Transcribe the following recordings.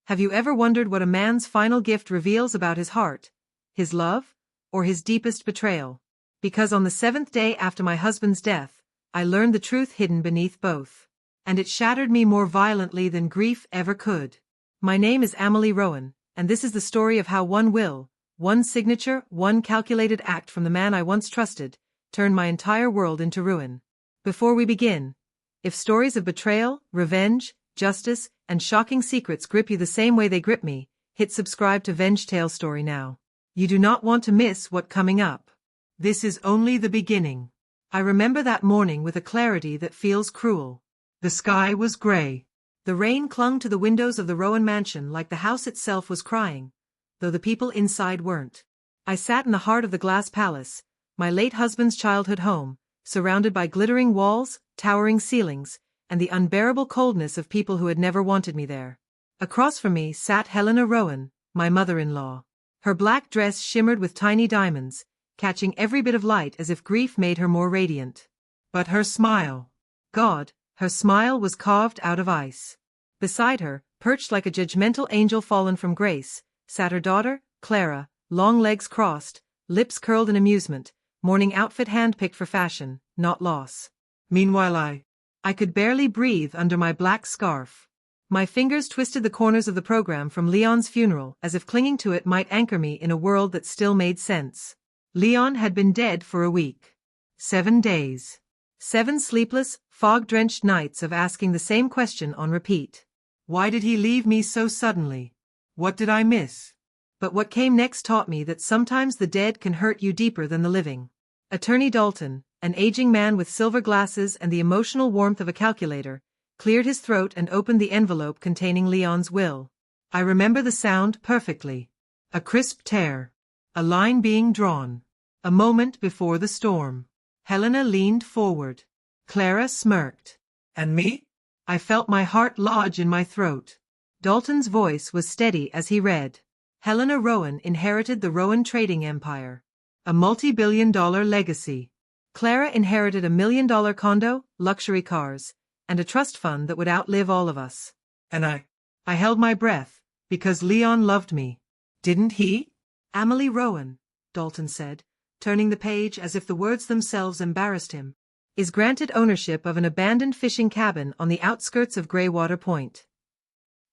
Have you ever wondered what a man's final gift reveals about his heart, his love, or his deepest betrayal? Because on the 7th day after my husband's death, I learned the truth hidden beneath both. And it shattered me more violently than grief ever could. My name is Amahle Rowan, and this is the story of how one will, one signature, one calculated act from the man I once trusted, turned my entire world into ruin. Before we begin, if stories of betrayal, revenge, justice, and shocking secrets grip you the same way they grip me, hit subscribe to VengeTaleStory now. You do not want to miss what's coming up. This is only the beginning. I remember that morning with a clarity that feels cruel. The sky was gray. The rain clung to the windows of the Rowan mansion like the house itself was crying, though the people inside weren't. I sat in the heart of the glass palace, my late husband's childhood home, surrounded by glittering walls, towering ceilings, and the unbearable coldness of people who had never wanted me there. Across from me sat Amahle Rowan, my mother-in-law. Her black dress shimmered with tiny diamonds, catching every bit of light as if grief made her more radiant. But her smile, God, her smile was carved out of ice. Beside her, perched like a judgmental angel fallen from grace, sat her daughter, Clara, long legs crossed, lips curled in amusement, morning outfit handpicked for fashion, not loss. Meanwhile I could barely breathe under my black scarf. My fingers twisted the corners of the program from Leon's funeral as if clinging to it might anchor me in a world that still made sense. Leon had been dead for a week. 7 days. 7 sleepless, fog-drenched nights of asking the same question on repeat. Why did he leave me so suddenly? What did I miss? But what came next taught me that sometimes the dead can hurt you deeper than the living. Attorney Dalton, an aging man with silver glasses and the emotional warmth of a calculator, cleared his throat and opened the envelope containing Leon's will. I remember the sound perfectly. A crisp tear. A line being drawn. A moment before the storm. Helena leaned forward. Clara smirked. And me? I felt my heart lodge in my throat. Dalton's voice was steady as he read. Amahle Rowan inherited the Rowan trading empire. A multi-billion-dollar legacy. Clara inherited $1 million condo, luxury cars, and a trust fund that would outlive all of us. And I held my breath, because Leon loved me. Didn't he? Amahle Rowan, Dalton said, turning the page as if the words themselves embarrassed him, is granted ownership of an abandoned fishing cabin on the outskirts of Greywater Point.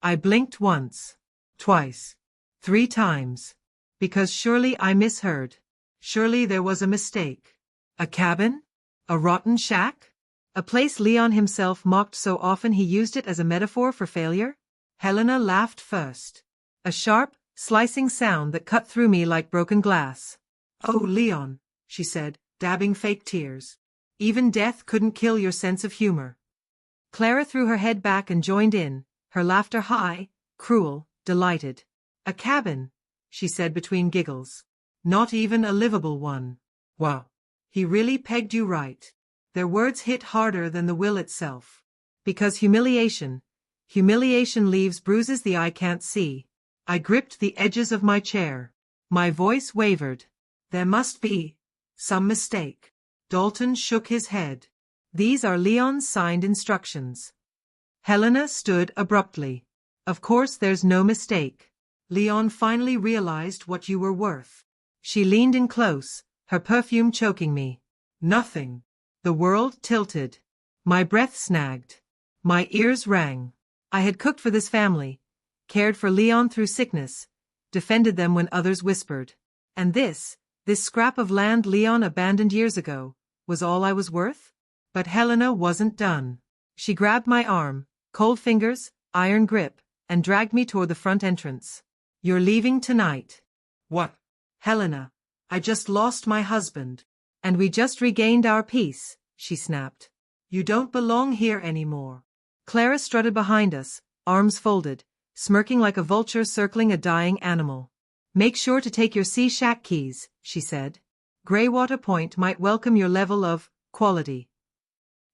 I blinked once, twice, 3 times. Because surely I misheard. Surely there was a mistake. A cabin? A rotten shack? A place Leon himself mocked so often he used it as a metaphor for failure? Helena laughed first. A sharp, slicing sound that cut through me like broken glass. Oh, Leon, she said, dabbing fake tears. Even death couldn't kill your sense of humor. Clara threw her head back and joined in, her laughter high, cruel, delighted. A cabin, she said between giggles. Not even a livable one. Wow. He really pegged you right. Their words hit harder than the will itself. Because humiliation leaves bruises the eye can't see. I gripped the edges of my chair. My voice wavered. There must be some mistake. Dalton shook his head. These are Leon's signed instructions. Helena stood abruptly. Of course there's no mistake. Leon finally realized what you were worth. She leaned in close, her perfume choking me. Nothing. The world tilted. My breath snagged. My ears rang. I had cooked for this family, cared for Leon through sickness, defended them when others whispered. And this scrap of land Leon abandoned years ago, was all I was worth? But Helena wasn't done. She grabbed my arm, cold fingers, iron grip, and dragged me toward the front entrance. You're leaving tonight. What? Helena, I just lost my husband. And we just regained our peace, she snapped. You don't belong here anymore. Clara strutted behind us, arms folded, smirking like a vulture circling a dying animal. Make sure to take your sea shack keys, she said. Greywater Point might welcome your level of quality.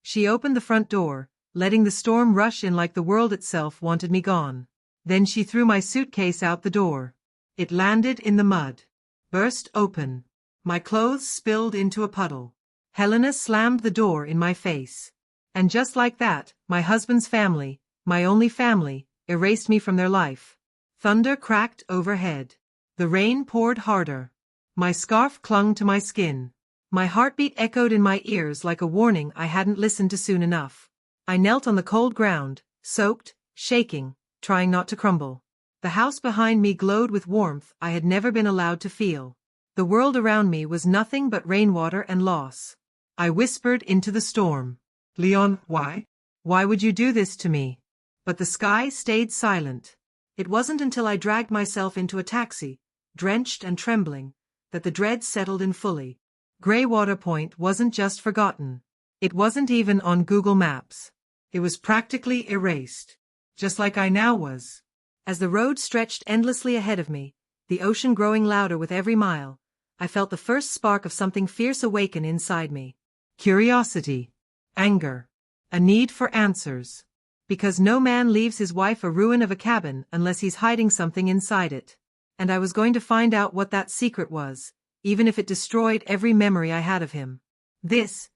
She opened the front door, letting the storm rush in like the world itself wanted me gone. Then she threw my suitcase out the door. It landed in the mud. Burst open. My clothes spilled into a puddle. Helena slammed the door in my face. And just like that, my husband's family, my only family, erased me from their life. Thunder cracked overhead. The rain poured harder. My scarf clung to my skin. My heartbeat echoed in my ears like a warning I hadn't listened to soon enough. I knelt on the cold ground, soaked, shaking, trying not to crumble. The house behind me glowed with warmth I had never been allowed to feel. The world around me was nothing but rainwater and loss. I whispered into the storm. Leon, why? Why would you do this to me? But the sky stayed silent. It wasn't until I dragged myself into a taxi, drenched and trembling, that the dread settled in fully. Greywater Point wasn't just forgotten. It wasn't even on Google Maps. It was practically erased. Just like I now was. As the road stretched endlessly ahead of me, the ocean growing louder with every mile, I felt the first spark of something fierce awaken inside me. Curiosity. Anger. A need for answers. Because no man leaves his wife a ruin of a cabin unless he's hiding something inside it. And I was going to find out what that secret was, even if it destroyed every memory I had of him. This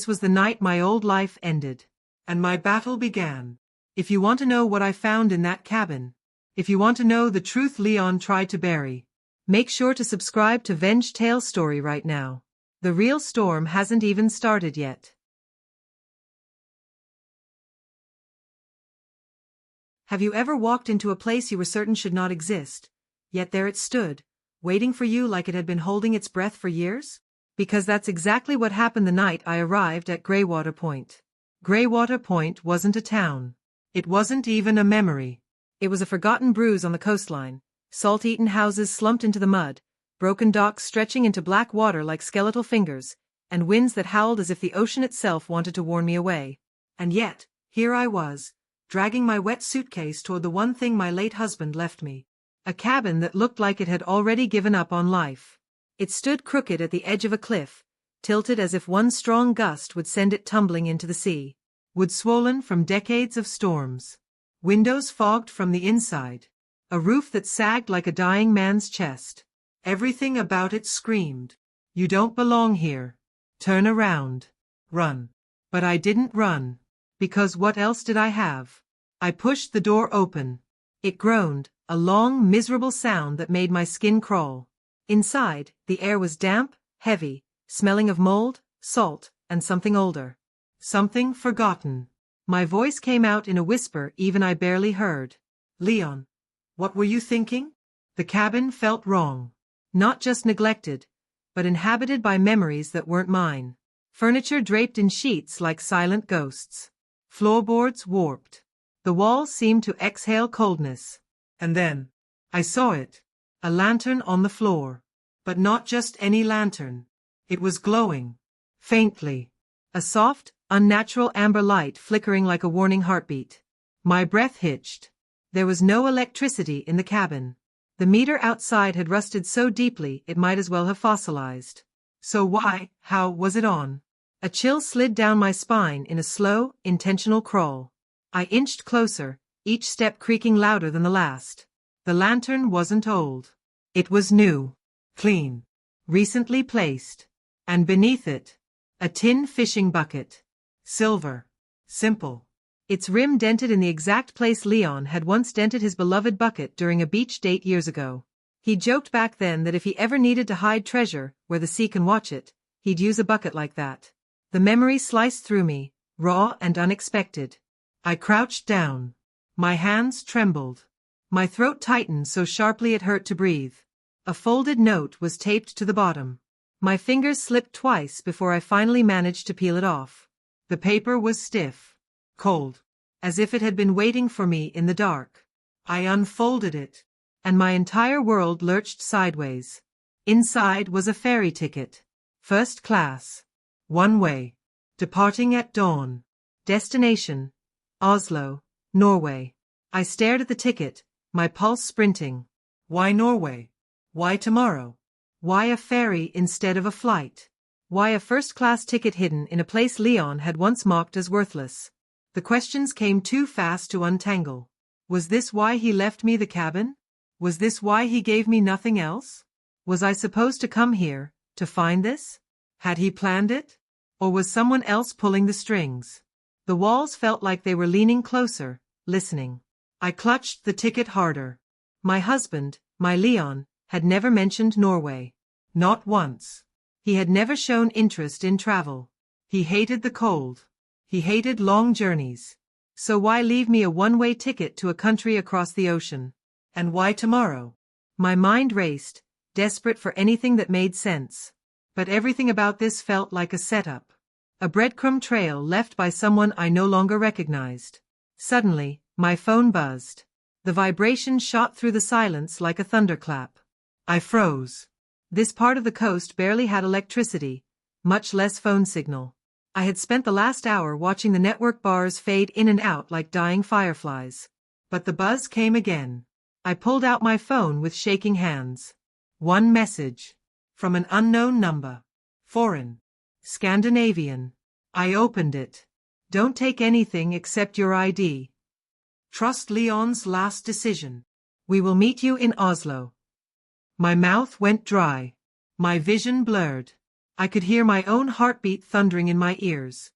was the night my old life ended. And my battle began. If you want to know what I found in that cabin, if you want to know the truth Leon tried to bury, make sure to subscribe to VengeTaleStory right now. The real storm hasn't even started yet. Have you ever walked into a place you were certain should not exist, yet there it stood, waiting for you like it had been holding its breath for years? Because that's exactly what happened the night I arrived at Greywater Point. Greywater Point wasn't a town. It wasn't even a memory. It was a forgotten bruise on the coastline, salt-eaten houses slumped into the mud, broken docks stretching into black water like skeletal fingers, and winds that howled as if the ocean itself wanted to warn me away. And yet, here I was, dragging my wet suitcase toward the one thing my late husband left me. A cabin that looked like it had already given up on life. It stood crooked at the edge of a cliff, tilted as if one strong gust would send it tumbling into the sea. Wood swollen from decades of storms. Windows fogged from the inside. A roof that sagged like a dying man's chest. Everything about it screamed, "You don't belong here. Turn around. Run." But I didn't run. Because what else did I have? I pushed the door open. It groaned, a long, miserable sound that made my skin crawl. Inside, the air was damp, heavy, smelling of mold, salt, and something older. Something forgotten. My voice came out in a whisper even I barely heard. "Leon, what were you thinking?" The cabin felt wrong. Not just neglected, but inhabited by memories that weren't mine. Furniture draped in sheets like silent ghosts. Floorboards warped. The walls seemed to exhale coldness. And then, I saw it. A lantern on the floor. But not just any lantern. It was glowing. Faintly. A soft, unnatural amber light flickering like a warning heartbeat. My breath hitched. There was no electricity in the cabin. The meter outside had rusted so deeply it might as well have fossilized. So how was it on? A chill slid down my spine in a slow, intentional crawl. I inched closer, each step creaking louder than the last. The lantern wasn't old. It was new, clean, recently placed. And beneath it, a tin fishing bucket. Silver. Simple. Its rim dented in the exact place Leon had once dented his beloved bucket during a beach date years ago. He joked back then that if he ever needed to hide treasure where the sea can watch it, he'd use a bucket like that. The memory sliced through me, raw and unexpected. I crouched down. My hands trembled. My throat tightened so sharply it hurt to breathe. A folded note was taped to the bottom. My fingers slipped twice before I finally managed to peel it off. The paper was stiff, cold, as if it had been waiting for me in the dark. I unfolded it, and my entire world lurched sideways. Inside was a ferry ticket. First class. One way. Departing at dawn. Destination: Oslo, Norway. I stared at the ticket, my pulse sprinting. Why Norway? Why tomorrow? Why a ferry instead of a flight? Why a first-class ticket hidden in a place Leon had once mocked as worthless? The questions came too fast to untangle. Was this why he left me the cabin? Was this why he gave me nothing else? Was I supposed to come here, to find this? Had he planned it? Or was someone else pulling the strings? The walls felt like they were leaning closer, listening. I clutched the ticket harder. My husband, my Leon, had never mentioned Norway. Not once. He had never shown interest in travel. He hated the cold. He hated long journeys. So why leave me a one-way ticket to a country across the ocean? And why tomorrow? My mind raced, desperate for anything that made sense. But everything about this felt like a setup. A breadcrumb trail left by someone I no longer recognized. Suddenly, my phone buzzed. The vibration shot through the silence like a thunderclap. I froze. This part of the coast barely had electricity, much less phone signal. I had spent the last hour watching the network bars fade in and out like dying fireflies. But the buzz came again. I pulled out my phone with shaking hands. One message. From an unknown number. Foreign. Scandinavian. I opened it. Don't take anything except your ID. Trust Leon's last decision. We will meet you in Oslo. My mouth went dry. My vision blurred. I could hear my own heartbeat thundering in my ears.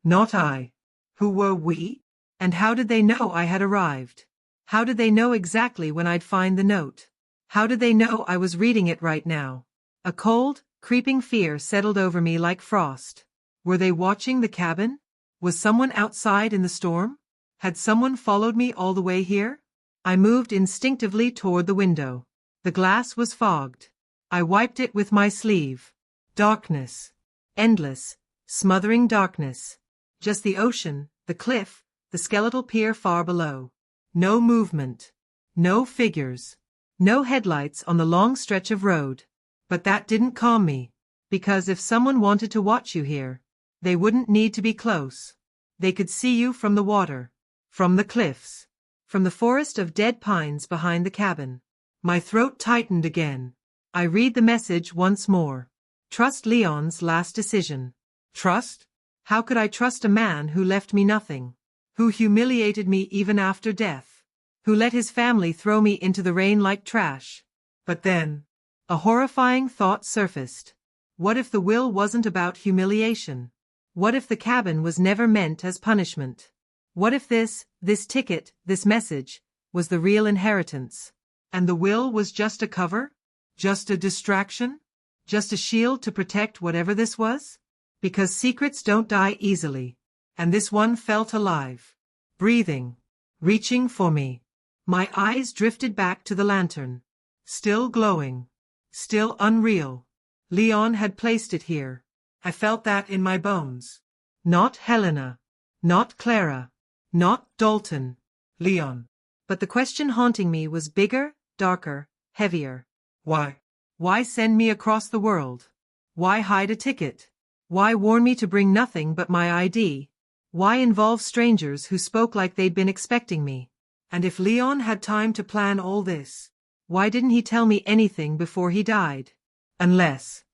Not I. Who were we? And how did they know I had arrived? How did they know exactly when I'd find the note? How did they know I was reading it right now? A cold, creeping fear settled over me like frost. Were they watching the cabin? Was someone outside in the storm? Had someone followed me all the way here? I moved instinctively toward the window. The glass was fogged. I wiped it with my sleeve. Darkness. Endless, smothering darkness. Just the ocean, the cliff, the skeletal pier far below. No movement. No figures. No headlights on the long stretch of road. But that didn't calm me. Because if someone wanted to watch you here, they wouldn't need to be close. They could see you from the water. From the cliffs. From the forest of dead pines behind the cabin. My throat tightened again. I read the message once more. Trust Leon's last decision. Trust? How could I trust a man who left me nothing? Who humiliated me even after death? Who let his family throw me into the rain like trash? But then, a horrifying thought surfaced. What if the will wasn't about humiliation? What if the cabin was never meant as punishment? What if this ticket, this message, was the real inheritance? And the will was just a cover? Just a distraction? Just a shield to protect whatever this was? Because secrets don't die easily. And this one felt alive. Breathing. Reaching for me. My eyes drifted back to the lantern. Still glowing. Still unreal. Leon had placed it here. I felt that in my bones. Not Helena. Not Clara. Not Dalton. Leon. But the question haunting me was bigger, darker, heavier. Why? Why send me across the world? Why hide a ticket? Why warn me to bring nothing but my ID? Why involve strangers who spoke like they'd been expecting me? And if Leon had time to plan all this, why didn't he tell me anything before he died? Unless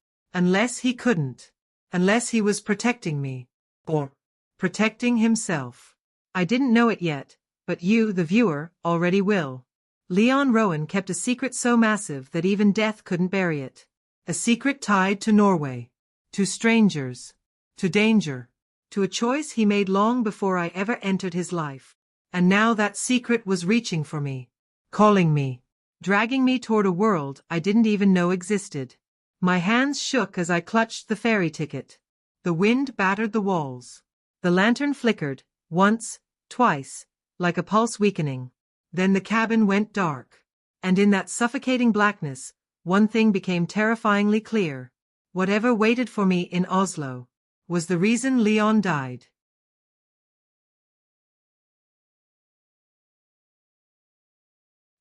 he couldn't. Unless he was protecting me. Or protecting himself. I didn't know it yet, but you, the viewer, already will. Leon Rowan kept a secret so massive that even death couldn't bury it. A secret tied to Norway. To strangers. To danger. To a choice he made long before I ever entered his life. And now that secret was reaching for me. Calling me. Dragging me toward a world I didn't even know existed. My hands shook as I clutched the ferry ticket. The wind battered the walls. The lantern flickered, once, twice, like a pulse weakening. Then the cabin went dark. And in that suffocating blackness, one thing became terrifyingly clear. Whatever waited for me in Oslo was the reason Leon died.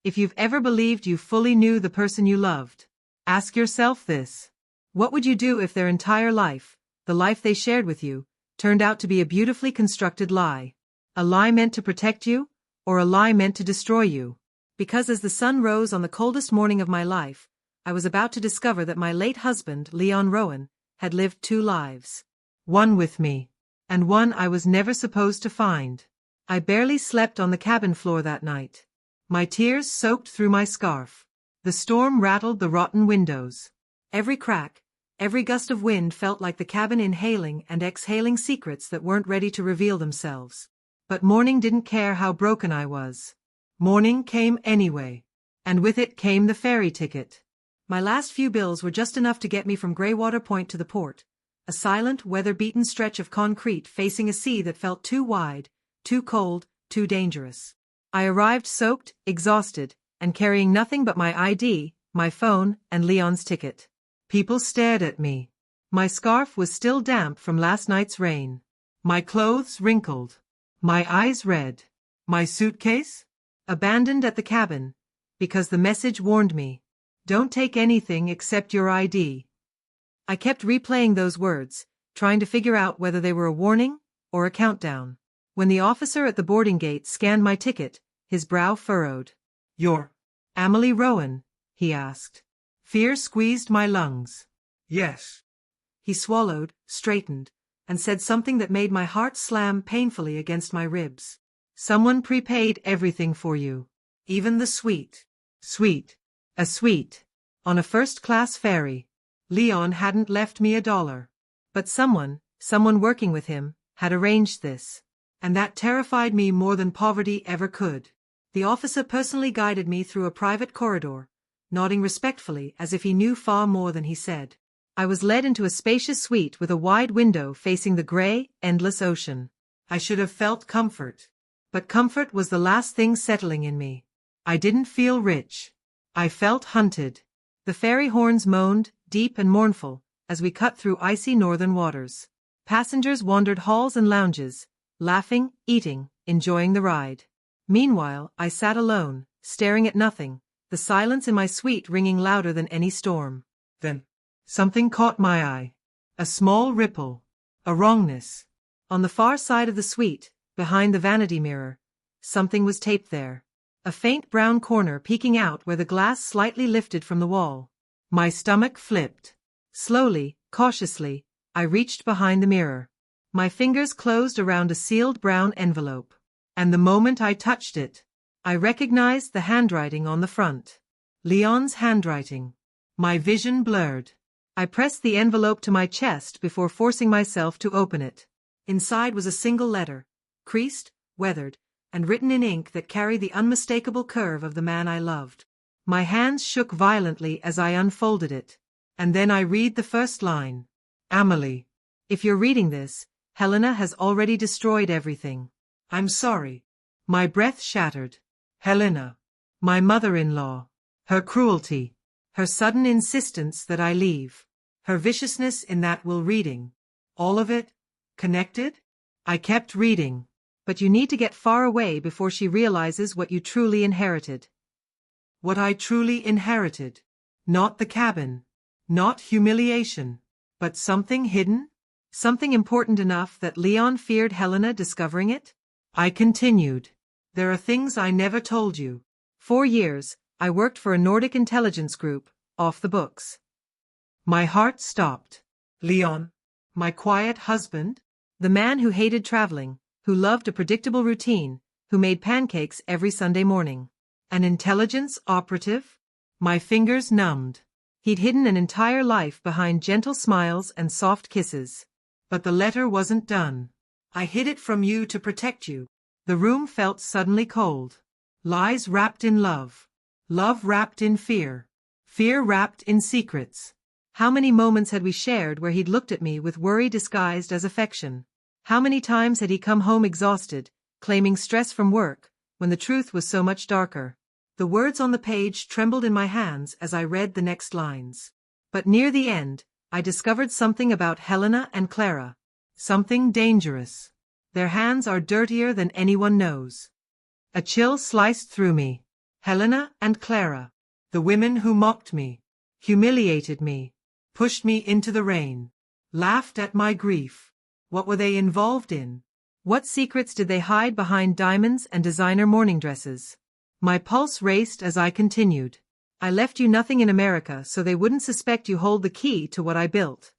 If you've ever believed you fully knew the person you loved, ask yourself this. What would you do if their entire life, the life they shared with you, turned out to be a beautifully constructed lie? A lie meant to protect you, or a lie meant to destroy you? Because as the sun rose on the coldest morning of my life, I was about to discover that my late husband, Leon Rowan, had lived 2 lives. One with me, and one I was never supposed to find. I barely slept on the cabin floor that night. My tears soaked through my scarf. The storm rattled the rotten windows. Every crack, every gust of wind felt like the cabin inhaling and exhaling secrets that weren't ready to reveal themselves. But morning didn't care how broken I was. Morning came anyway. And with it came the ferry ticket. My last few bills were just enough to get me from Greywater Point to the port, a silent, weather-beaten stretch of concrete facing a sea that felt too wide, too cold, too dangerous. I arrived soaked, exhausted, and carrying nothing but my ID, my phone, and Leon's ticket. People stared at me. My scarf was still damp from last night's rain. My clothes wrinkled. My eyes red. My suitcase? Abandoned at the cabin, because the message warned me. Don't take anything except your ID. I kept replaying those words, trying to figure out whether they were a warning or a countdown. When the officer at the boarding gate scanned my ticket, his brow furrowed. "You're Amahle Rowan?" he asked. Fear squeezed my lungs. "Yes." He swallowed, straightened, and said something that made my heart slam painfully against my ribs. "Someone prepaid everything for you. Even the suite." Suite. A suite. On a first-class ferry. Leon hadn't left me $1. But someone working with him, had arranged this. And that terrified me more than poverty ever could. The officer personally guided me through a private corridor, nodding respectfully as if he knew far more than he said. I was led into a spacious suite with a wide window facing the gray, endless ocean. I should have felt comfort. But comfort was the last thing settling in me. I didn't feel rich. I felt hunted. The ferry horns moaned, deep and mournful, as we cut through icy northern waters. Passengers wandered halls and lounges, laughing, eating, enjoying the ride. Meanwhile, I sat alone, staring at nothing, the silence in my suite ringing louder than any storm. Then, something caught my eye. A small ripple. A wrongness. On the far side of the suite, behind the vanity mirror, something was taped there. A faint brown corner peeking out where the glass slightly lifted from the wall. My stomach flipped. Slowly, cautiously, I reached behind the mirror. My fingers closed around a sealed brown envelope. And the moment I touched it, I recognized the handwriting on the front. Leon's handwriting. My vision blurred. I pressed the envelope to my chest before forcing myself to open it. Inside was a single letter, creased, weathered, and written in ink that carried the unmistakable curve of the man I loved. My hands shook violently as I unfolded it. And then I read the first line. Amahle. If you're reading this, Helena has already destroyed everything. I'm sorry. My breath shattered. Helena. My mother-in-law. Her cruelty. Her sudden insistence that I leave. Her viciousness in that will reading. All of it? Connected? I kept reading. But you need to get far away before she realizes what you truly inherited. What I truly inherited. Not the cabin. Not humiliation. But something hidden? Something important enough that Leon feared Helena discovering it? I continued. There are things I never told you. 4 years, I worked for a Nordic intelligence group, off the books. My heart stopped. Leon? My quiet husband? The man who hated traveling, who loved a predictable routine, who made pancakes every Sunday morning. An intelligence operative? My fingers numbed. He'd hidden an entire life behind gentle smiles and soft kisses. But the letter wasn't done. I hid it from you to protect you. The room felt suddenly cold. Lies wrapped in love. Love wrapped in fear. Fear wrapped in secrets. How many moments had we shared where he'd looked at me with worry disguised as affection? How many times had he come home exhausted, claiming stress from work, when the truth was so much darker? The words on the page trembled in my hands as I read the next lines. But near the end, I discovered something about Helena and Clara. Something dangerous. Their hands are dirtier than anyone knows. A chill sliced through me. Helena and Clara. The women who mocked me, humiliated me, pushed me into the rain, laughed at my grief. What were they involved in? What secrets did they hide behind diamonds and designer morning dresses? My pulse raced as I continued. I left you nothing in America so they wouldn't suspect you hold the key to what I built.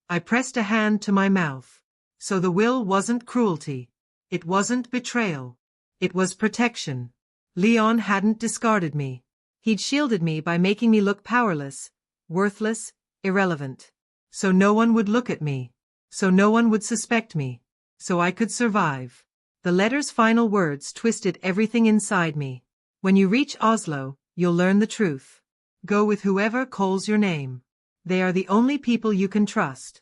I pressed a hand to my mouth. So the will wasn't cruelty. It wasn't betrayal. It was protection. Leon hadn't discarded me. He'd shielded me by making me look powerless, worthless, irrelevant. So no one would look at me. So no one would suspect me. So I could survive. The letter's final words twisted everything inside me. When you reach Oslo, you'll learn the truth. Go with whoever calls your name. They are the only people you can trust.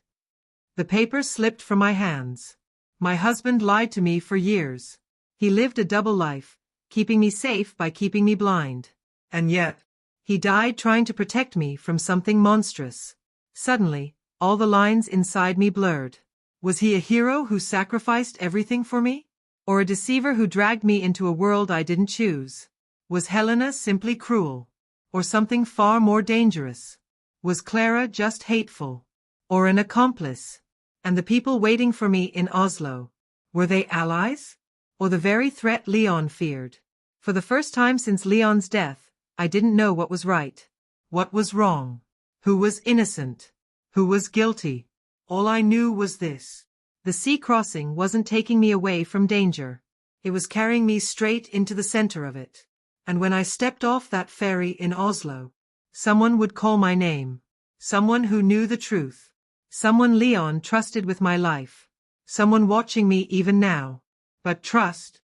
The paper slipped from my hands. My husband lied to me for years. He lived a double life, keeping me safe by keeping me blind. And yet, he died trying to protect me from something monstrous. Suddenly, all the lines inside me blurred. Was he a hero who sacrificed everything for me? Or a deceiver who dragged me into a world I didn't choose? Was Helena simply cruel? Or something far more dangerous? Was Clara just hateful? Or an accomplice? And the people waiting for me in Oslo, were they allies? Or the very threat Leon feared? For the first time since Leon's death, I didn't know what was right. What was wrong? Who was innocent? Who was guilty? All I knew was this. The sea crossing wasn't taking me away from danger. It was carrying me straight into the center of it. And when I stepped off that ferry in Oslo, someone would call my name. Someone who knew the truth. Someone Leon trusted with my life. Someone watching me even now. But trust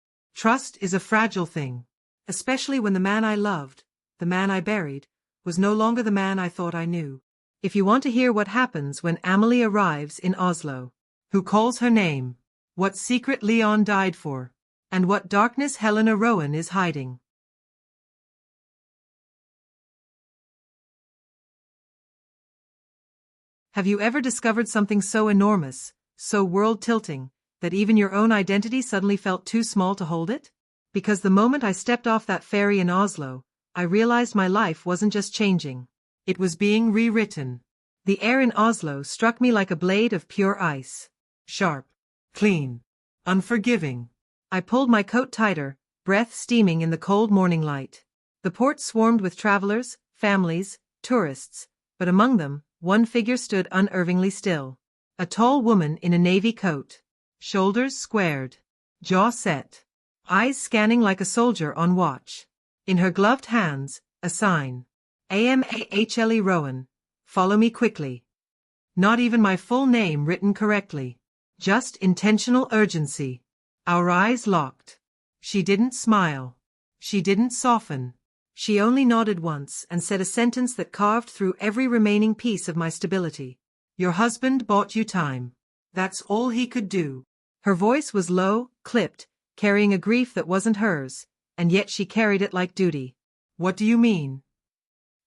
is a fragile thing. Especially when the man I loved, the man I buried, was no longer the man I thought I knew. If you want to hear what happens when Amahle arrives in Oslo, who calls her name, what secret Leon died for, and what darkness Helena Rowan is hiding. Have you ever discovered something so enormous, so world-tilting, that even your own identity suddenly felt too small to hold it? Because the moment I stepped off that ferry in Oslo, I realized my life wasn't just changing. It was being rewritten. The air in Oslo struck me like a blade of pure ice. Sharp, clean, unforgiving. I pulled my coat tighter, breath steaming in the cold morning light. The port swarmed with travelers, families, tourists, but among them, one figure stood unervingly still. A tall woman in a navy coat. Shoulders squared. Jaw set. Eyes scanning like a soldier on watch. In her gloved hands, a sign. Amahle Rowan. Follow me quickly. Not even my full name written correctly. Just intentional urgency. Our eyes locked. She didn't smile. She didn't soften. She only nodded once and said a sentence that carved through every remaining piece of my stability. Your husband bought you time. That's all he could do. Her voice was low, clipped, carrying a grief that wasn't hers, and yet she carried it like duty. What do you mean?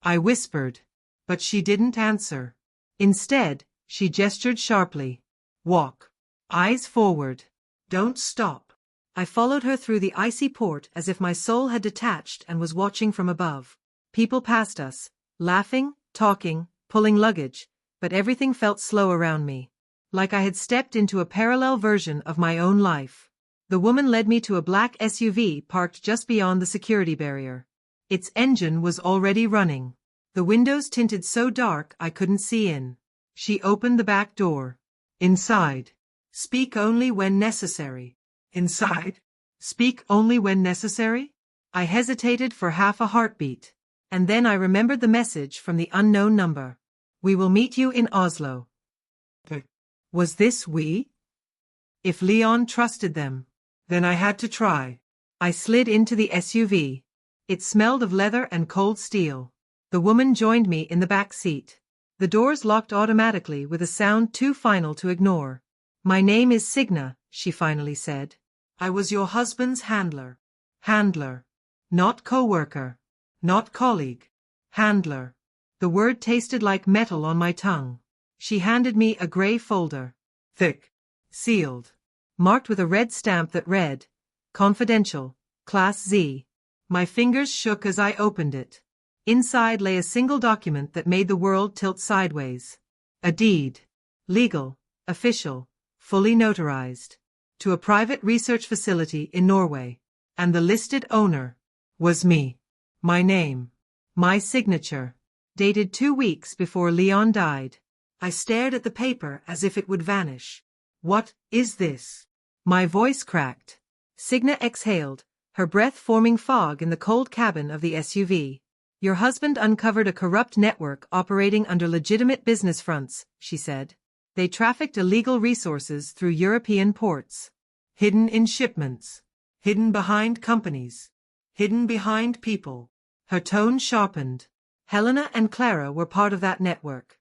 I whispered. But she didn't answer. Instead, she gestured sharply. Walk. Eyes forward. Don't stop. I followed her through the icy port as if my soul had detached and was watching from above. People passed us, laughing, talking, pulling luggage, but everything felt slow around me. Like I had stepped into a parallel version of my own life. The woman led me to a black SUV parked just beyond the security barrier. Its engine was already running. The windows tinted so dark I couldn't see in. She opened the back door. Inside. Speak only when necessary. Inside? Speak only when necessary? I hesitated for half a heartbeat. And then I remembered the message from the unknown number. We will meet you in Oslo. Was this we? If Leon trusted them, then I had to try. I slid into the SUV. It smelled of leather and cold steel. The woman joined me in the back seat. The doors locked automatically with a sound too final to ignore. My name is Signa, she finally said. I was your husband's handler. Handler. Not co-worker. Not colleague. Handler. The word tasted like metal on my tongue. She handed me a gray folder. Thick. Sealed. Marked with a red stamp that read, Confidential, Class Z. My fingers shook as I opened it. Inside lay a single document that made the world tilt sideways. A deed. Legal, official, fully notarized. To a private research facility in Norway. And the listed owner was me. My name. My signature. Dated 2 weeks before Leon died. I stared at the paper as if it would vanish. What is this? My voice cracked. Signa exhaled, her breath forming fog in the cold cabin of the SUV. Your husband uncovered a corrupt network operating under legitimate business fronts, she said. They trafficked illegal resources through European ports. Hidden in shipments. Hidden behind companies. Hidden behind people. Her tone sharpened. Helena and Clara were part of that network.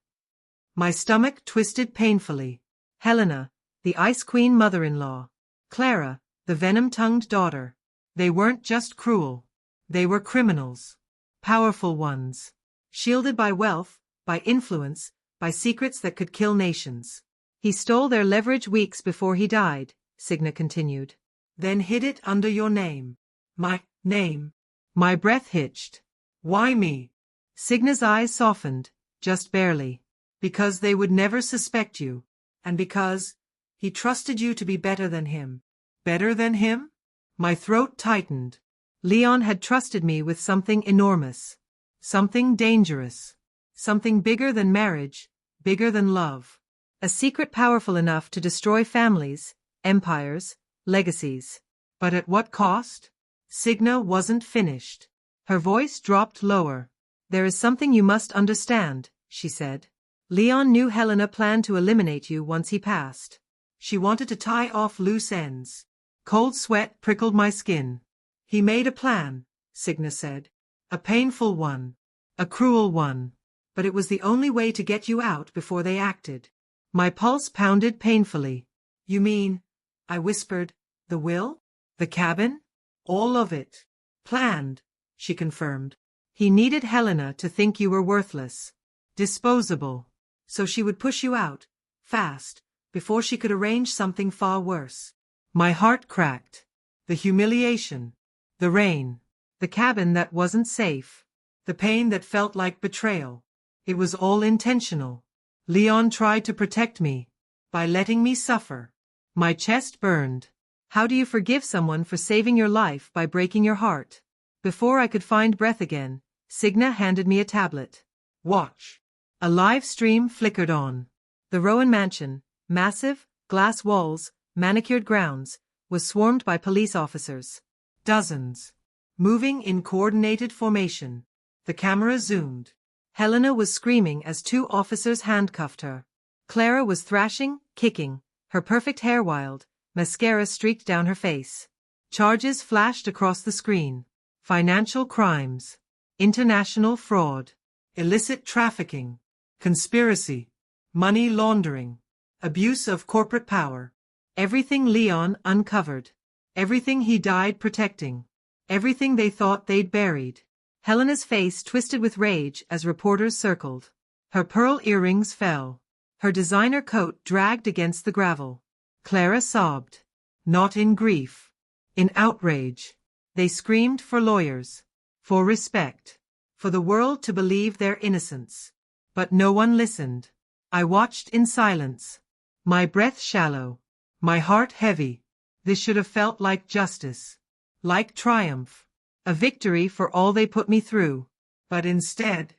My stomach twisted painfully. Helena, the Ice Queen mother-in-law. Clara, the venom-tongued daughter. They weren't just cruel. They were criminals. Powerful ones. Shielded by wealth, by influence, by secrets that could kill nations. He stole their leverage weeks before he died, Signa continued. Then hid it under your name. My name. My breath hitched. Why me? Signa's eyes softened, just barely. Because they would never suspect you. And because he trusted you to be better than him. Better than him? My throat tightened. Leon had trusted me with something enormous. Something dangerous. Something bigger than marriage, bigger than love. A secret powerful enough to destroy families, empires, legacies. But at what cost? Signa wasn't finished. Her voice dropped lower. There is something you must understand, she said. Leon knew Helena planned to eliminate you once he passed. She wanted to tie off loose ends. Cold sweat prickled my skin. He made a plan, Signa said. A painful one. A cruel one. But it was the only way to get you out before they acted. My pulse pounded painfully. You mean, I whispered, the will? The cabin? All of it. Planned, she confirmed. He needed Helena to think you were worthless. Disposable. So she would push you out, fast, before she could arrange something far worse. My heart cracked. The humiliation. The rain. The cabin that wasn't safe. The pain that felt like betrayal. It was all intentional. Leon tried to protect me. By letting me suffer. My chest burned. How do you forgive someone for saving your life by breaking your heart? Before I could find breath again, Signa handed me a tablet. Watch. A live stream flickered on. The Rowan mansion, massive, glass walls, manicured grounds, was swarmed by police officers. Dozens. Moving in coordinated formation. The camera zoomed. Helena was screaming as two officers handcuffed her. Clara was thrashing, kicking, her perfect hair wild, mascara streaked down her face. Charges flashed across the screen. Financial crimes. International fraud. Illicit trafficking. Conspiracy. Money laundering. Abuse of corporate power. Everything Leon uncovered. Everything he died protecting. Everything they thought they'd buried. Helena's face twisted with rage as reporters circled. Her pearl earrings fell. Her designer coat dragged against the gravel. Clara sobbed. Not in grief. In outrage. They screamed for lawyers. For respect. For the world to believe their innocence. But no one listened. I watched in silence. My breath shallow. My heart heavy. This should have felt like justice. Like triumph. A victory for all they put me through. But instead,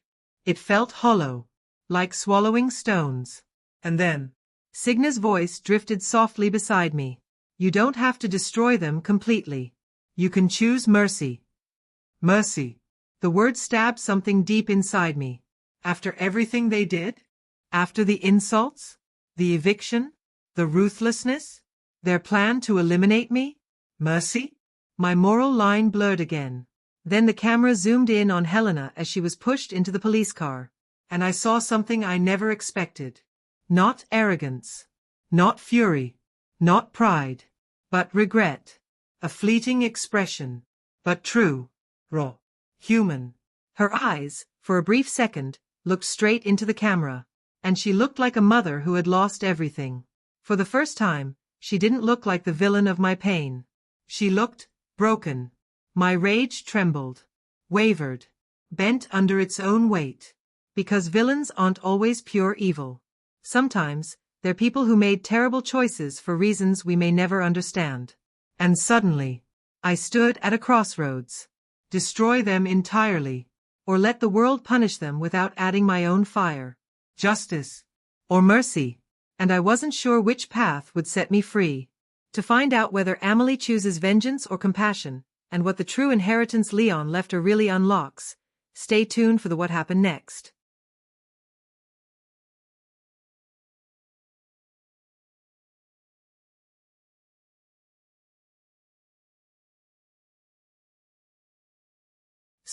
it felt hollow. Like swallowing stones. And then, Signa's voice drifted softly beside me. You don't have to destroy them completely. You can choose mercy. Mercy. The word stabbed something deep inside me. After everything they did? After the insults? The eviction? The ruthlessness? Their plan to eliminate me? Mercy? My moral line blurred again. Then the camera zoomed in on Helena as she was pushed into the police car. And I saw something I never expected. Not arrogance. Not fury. Not pride. But regret. A fleeting expression. But true. Raw. Human. Her eyes, for a brief second, looked straight into the camera. And she looked like a mother who had lost everything. For the first time, she didn't look like the villain of my pain. She looked broken. My rage trembled. Wavered. Bent under its own weight. Because villains aren't always pure evil. Sometimes, they're people who made terrible choices for reasons we may never understand. And suddenly, I stood at a crossroads. Destroy them entirely. Or let the world punish them without adding my own fire. Justice. Or mercy. And I wasn't sure which path would set me free. To find out whether Amahle chooses vengeance or compassion, and what the true inheritance Leon left her really unlocks, stay tuned for What Happened Next.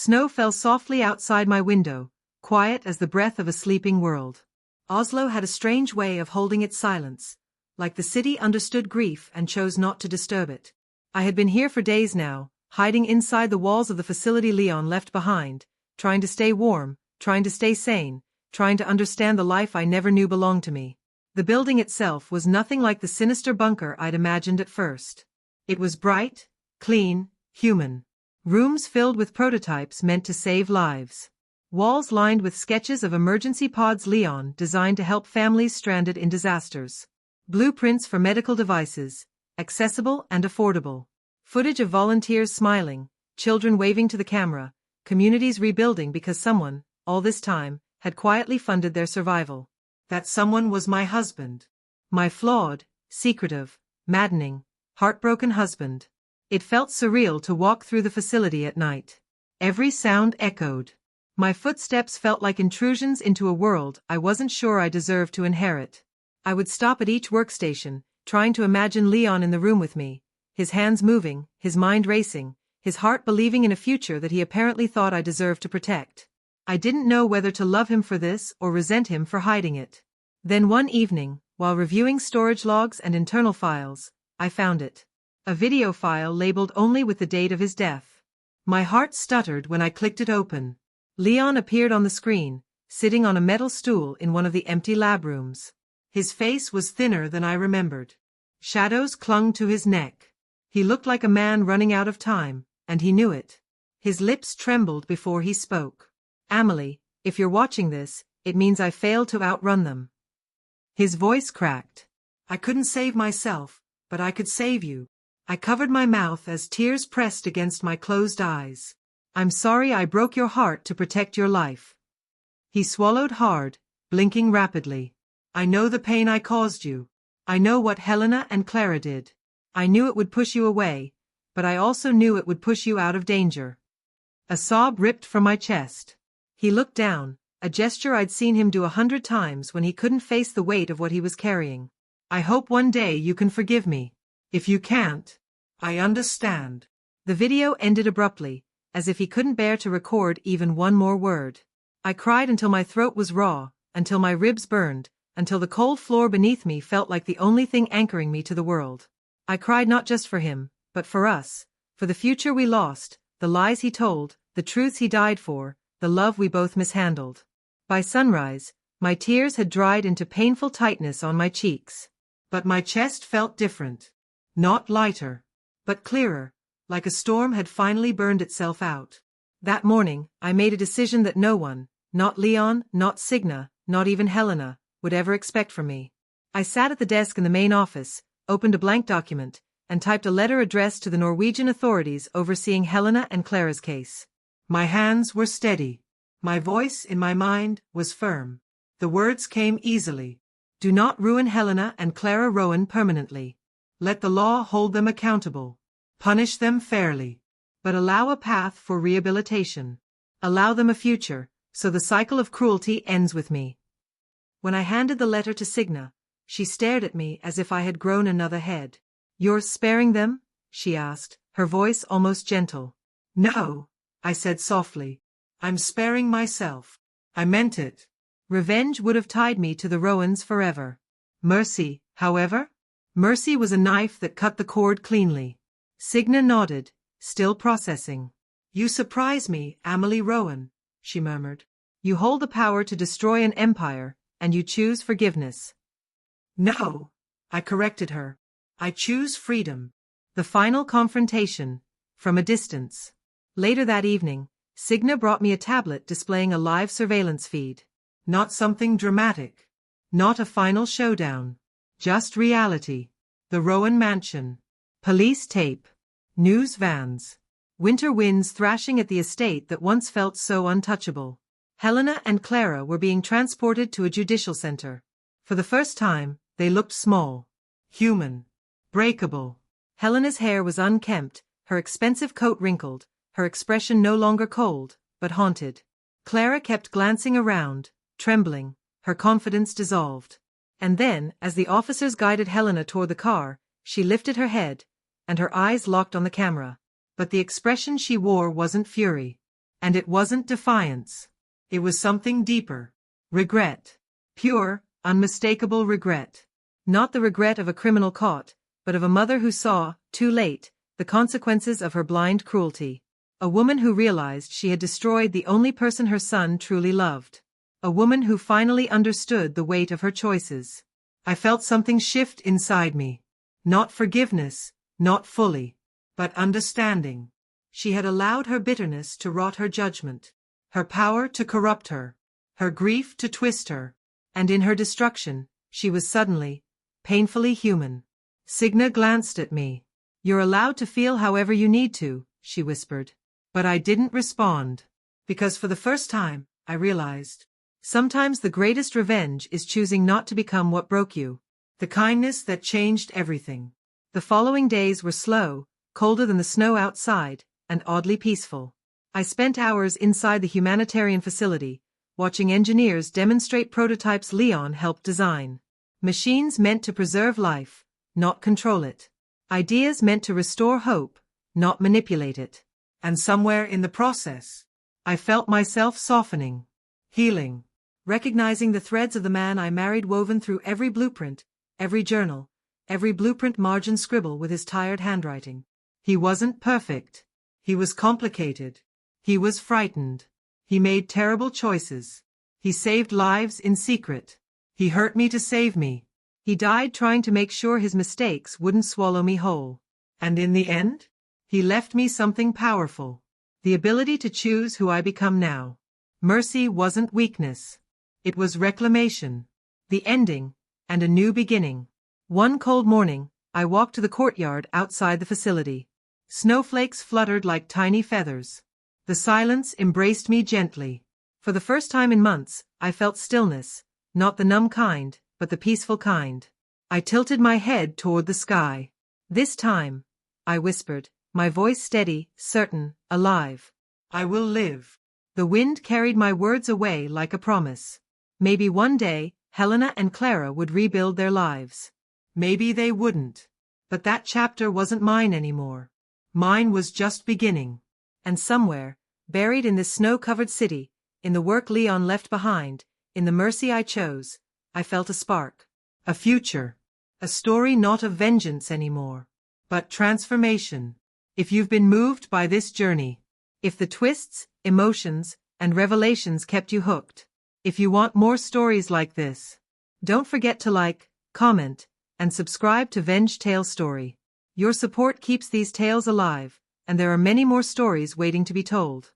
Snow fell softly outside my window, quiet as the breath of a sleeping world. Oslo had a strange way of holding its silence, like the city understood grief and chose not to disturb it. I had been here for days now, hiding inside the walls of the facility Leon left behind, trying to stay warm, trying to stay sane, trying to understand the life I never knew belonged to me. The building itself was nothing like the sinister bunker I'd imagined at first. It was bright, clean, human. Rooms filled with prototypes meant to save lives. Walls lined with sketches of emergency pods Leon designed to help families stranded in disasters. Blueprints for medical devices, accessible and affordable. Footage of volunteers smiling, children waving to the camera, communities rebuilding because someone, all this time, had quietly funded their survival. That someone was my husband. My flawed, secretive, maddening, heartbroken husband. It felt surreal to walk through the facility at night. Every sound echoed. My footsteps felt like intrusions into a world I wasn't sure I deserved to inherit. I would stop at each workstation, trying to imagine Leon in the room with me, his hands moving, his mind racing, his heart believing in a future that he apparently thought I deserved to protect. I didn't know whether to love him for this or resent him for hiding it. Then one evening, while reviewing storage logs and internal files, I found it. A video file labeled only with the date of his death. My heart stuttered when I clicked it open. Leon appeared on the screen, sitting on a metal stool in one of the empty lab rooms. His face was thinner than I remembered. Shadows clung to his neck. He looked like a man running out of time, and he knew it. His lips trembled before he spoke. Amahle, if you're watching this, it means I failed to outrun them. His voice cracked. I couldn't save myself, but I could save you. I covered my mouth as tears pressed against my closed eyes. I'm sorry I broke your heart to protect your life. He swallowed hard, blinking rapidly. I know the pain I caused you. I know what Helena and Clara did. I knew it would push you away, but I also knew it would push you out of danger. A sob ripped from my chest. He looked down, a gesture I'd seen him do 100 times when he couldn't face the weight of what he was carrying. I hope one day you can forgive me. If you can't, I understand. The video ended abruptly, as if he couldn't bear to record even one more word. I cried until my throat was raw, until my ribs burned, until the cold floor beneath me felt like the only thing anchoring me to the world. I cried not just for him, but for us, for the future we lost, the lies he told, the truths he died for, the love we both mishandled. By sunrise, my tears had dried into painful tightness on my cheeks. But my chest felt different. Not lighter, but clearer, like a storm had finally burned itself out. That morning, I made a decision that no one, not Leon, not Signa, not even Helena, would ever expect from me. I sat at the desk in the main office, opened a blank document, and typed a letter addressed to the Norwegian authorities overseeing Helena and Clara's case. My hands were steady. My voice in my mind was firm. The words came easily. Do not ruin Helena and Clara Rowan permanently. Let the law hold them accountable. Punish them fairly. But allow a path for rehabilitation. Allow them a future, so the cycle of cruelty ends with me. When I handed the letter to Signa, she stared at me as if I had grown another head. You're sparing them? She asked, her voice almost gentle. No, I said softly. I'm sparing myself. I meant it. Revenge would have tied me to the Rowans forever. Mercy, however? Mercy was a knife that cut the cord cleanly. Signa nodded, still processing. You surprise me, Amahle Rowan, she murmured. You hold the power to destroy an empire, and you choose forgiveness. No, I corrected her. I choose freedom. The final confrontation, from a distance. Later that evening, Signa brought me a tablet displaying a live surveillance feed. Not something dramatic. Not a final showdown. Just reality. The Rowan mansion. Police tape. News vans. Winter winds thrashing at the estate that once felt so untouchable. Helena and Clara were being transported to a judicial center. For the first time, they looked small. Human. Breakable. Helena's hair was unkempt, her expensive coat wrinkled, her expression no longer cold, but haunted. Clara kept glancing around, trembling, her confidence dissolved. And then, as the officers guided Helena toward the car, she lifted her head, and her eyes locked on the camera. But the expression she wore wasn't fury. And it wasn't defiance. It was something deeper. Regret. Pure, unmistakable regret. Not the regret of a criminal caught, but of a mother who saw, too late, the consequences of her blind cruelty. A woman who realized she had destroyed the only person her son truly loved. A woman who finally understood the weight of her choices. I felt something shift inside me. Not forgiveness, not fully, but understanding. She had allowed her bitterness to rot her judgment, her power to corrupt her, her grief to twist her, and in her destruction, she was suddenly, painfully human. Signa glanced at me. "You're allowed to feel however you need to," she whispered. But I didn't respond. Because for the first time, I realized. Sometimes the greatest revenge is choosing not to become what broke you. The kindness that changed everything. The following days were slow, colder than the snow outside, and oddly peaceful. I spent hours inside the humanitarian facility, watching engineers demonstrate prototypes Leon helped design. Machines meant to preserve life, not control it. Ideas meant to restore hope, not manipulate it. And somewhere in the process, I felt myself softening, healing, recognizing the threads of the man I married woven through every blueprint, every journal, every blueprint margin scribble with his tired handwriting. He wasn't perfect. He was complicated. He was frightened. He made terrible choices. He saved lives in secret. He hurt me to save me. He died trying to make sure his mistakes wouldn't swallow me whole. And in the end, he left me something powerful. The ability to choose who I become now. Mercy wasn't weakness. It was reclamation. The ending, and a new beginning. One cold morning, I walked to the courtyard outside the facility. Snowflakes fluttered like tiny feathers. The silence embraced me gently. For the first time in months, I felt stillness, not the numb kind, but the peaceful kind. I tilted my head toward the sky. "This time," I whispered, my voice steady, certain, alive. "I will live." The wind carried my words away like a promise. Maybe one day, Helena and Clara would rebuild their lives. Maybe they wouldn't. But that chapter wasn't mine anymore. Mine was just beginning. And somewhere, buried in this snow-covered city, in the work Leon left behind, in the mercy I chose, I felt a spark. A future. A story not of vengeance anymore, but transformation. If you've been moved by this journey, if the twists, emotions, and revelations kept you hooked, if you want more stories like this, don't forget to like, comment, and subscribe to VengeTaleStory. Your support keeps these tales alive, and there are many more stories waiting to be told.